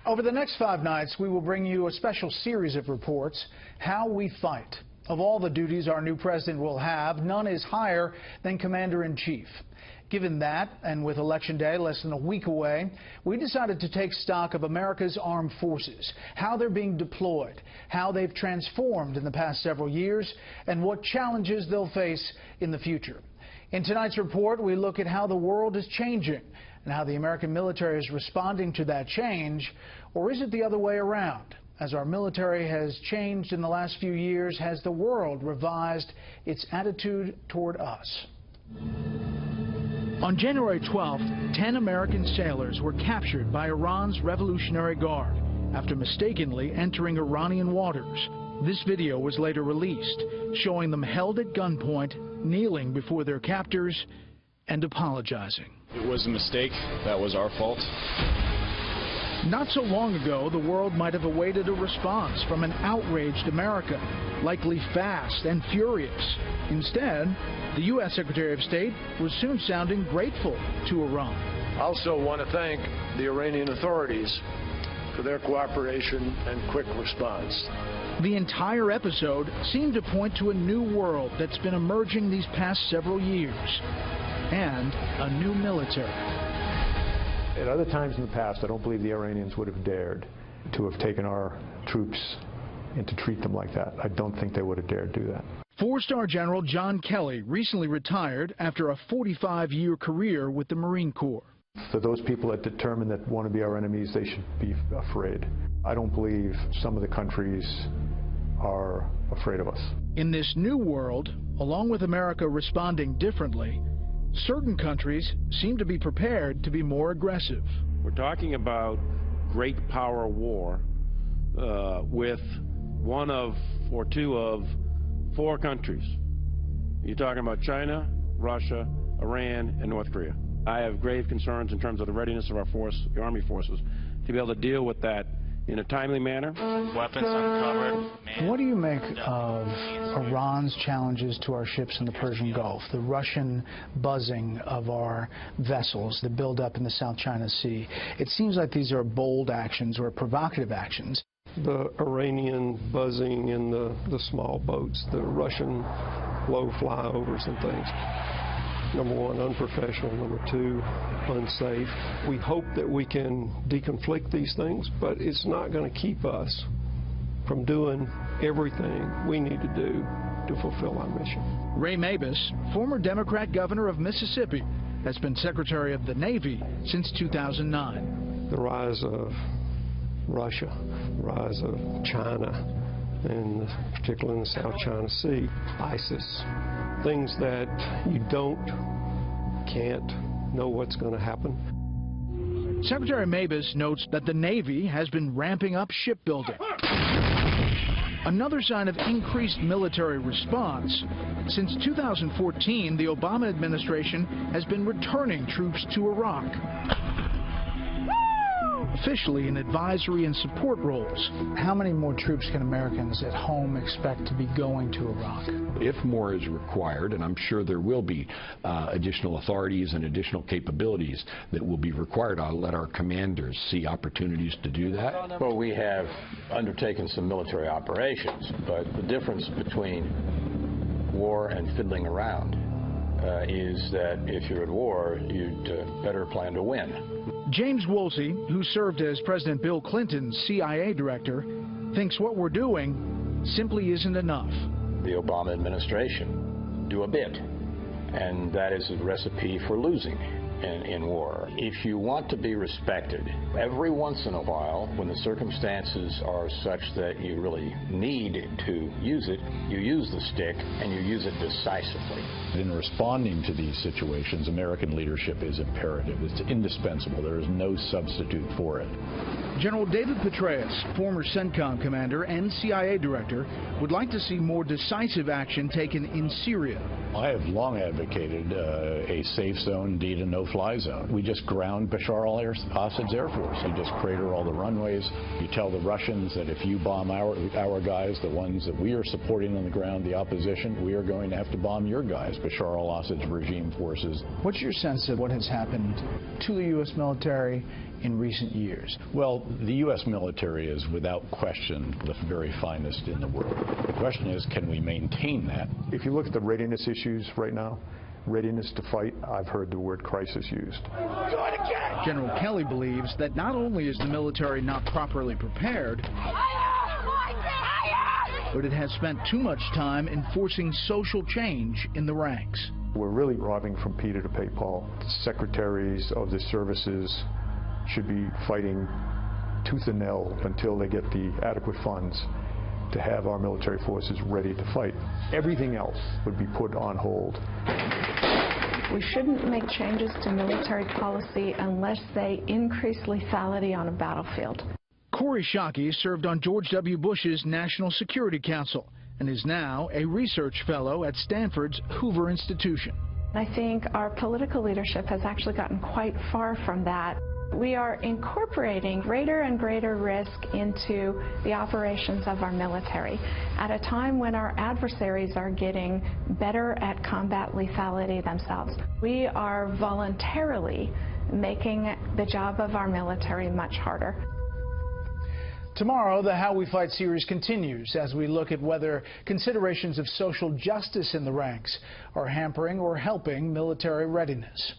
Over the next 5 nights, we will bring you a special series of reports, How We Fight. Of all the duties our new president will have, none is higher than Commander-in-Chief. Given that, and with Election Day less than a week away, we decided to take stock of America's armed forces, how they're being deployed, how they've transformed in the past several years, and what challenges they'll face in the future. In tonight's report, we look at how the world is changing and how the American military is responding to that change, or is it the other way around? As our military has changed in the last few years, has the world revised its attitude toward us? On January 12th, 10 American sailors were captured by Iran's Revolutionary Guard after mistakenly entering Iranian waters. This video was later released, showing them held at gunpoint, kneeling before their captors, and apologizing. It was a mistake. That was our fault. Not so long ago, the world might have awaited a response from an outraged America, likely fast and furious. Instead, the U.S. Secretary of State was soon sounding grateful to Iran. I also want to thank the Iranian authorities for their cooperation and quick response. The entire episode seemed to point to a new world that's been emerging these past several years, and a new military. At other times in the past, I don't believe the Iranians would have dared to have taken our troops and to treat them like that. I don't think they would have dared do that. 4-star General John Kelly recently retired after a 45-year career with the Marine Corps. For those people that determine that want to be our enemies, they should be afraid. I don't believe some of the countries are afraid of us. In this new world, along with America responding differently, certain countries seem to be prepared to be more aggressive. We're talking about great power war with one of or two of 4 countries. You're talking about China, Russia, Iran, and North Korea. I have grave concerns in terms of the readiness of our force, the Army forces, to be able to deal with that in a timely manner. Weapons uncovered. What do you make of Iran's challenges to our ships in the Persian Gulf, the Russian buzzing of our vessels, the buildup in the South China Sea? It seems like these are bold actions or provocative actions. The Iranian buzzing in the small boats, the Russian low flyovers and things. Number 1, unprofessional. Number 2, unsafe. We hope that we can deconflict these things, but it's not going to keep us from doing everything we need to do to fulfill our mission. Ray Mabus, former Democrat governor of Mississippi, has been Secretary of the Navy since 2009. The rise of Russia, rise of China, and particularly in the South China Sea, ISIS, things that you can't know what's going to happen. Secretary Mabus notes that the Navy has been ramping up shipbuilding. Another sign of increased military response. Since 2014, the Obama administration has been returning troops to Iraq, officially in advisory and support roles. How many more troops can Americans at home expect to be going to Iraq? If more is required, and I'm sure there will be additional authorities and additional capabilities that will be required, I'll let our commanders see opportunities to do that. Well, we have undertaken some military operations, but the difference between war and fiddling around is that if you're at war, you'd better plan to win. James Woolsey, who served as President Bill Clinton's CIA director, thinks what we're doing simply isn't enough. The Obama administration do a bit, and that is a recipe for losing in war. If you want to be respected, every once in a while, when the circumstances are such that you really need to use it, you use the stick and you use it decisively. In responding to these situations, American leadership is imperative. It's indispensable. There is no substitute for it. General David Petraeus, former CENTCOM commander and CIA director, would like to see more decisive action taken in Syria. I have long advocated a safe zone, indeed a no-fly zone. We just ground Bashar al-Assad's Air Force. You just crater all the runways. You tell the Russians that if you bomb our guys, the ones that we are supporting on the ground, the opposition, we are going to have to bomb your guys, Bashar al-Assad's regime forces. What's your sense of what has happened to the U.S. military in recent years. Well, the U.S. military is without question the very finest in the world. The question is, can we maintain that? If you look at the readiness issues right now, readiness to fight, I've heard the word crisis used. General Kelly believes that not only is the military not properly prepared, but it has spent too much time enforcing social change in the ranks. We're really robbing from Peter to pay Paul. The secretaries of the services should be fighting tooth and nail until they get the adequate funds to have our military forces ready to fight. Everything else would be put on hold. We shouldn't make changes to military policy unless they increase lethality on a battlefield. Corey Shockey served on George W. Bush's National Security Council and is now a research fellow at Stanford's Hoover Institution. I think our political leadership has actually gotten quite far from that. We are incorporating greater and greater risk into the operations of our military at a time when our adversaries are getting better at combat lethality themselves. We are voluntarily making the job of our military much harder. Tomorrow, the How We Fight series continues as we look at whether considerations of social justice in the ranks are hampering or helping military readiness.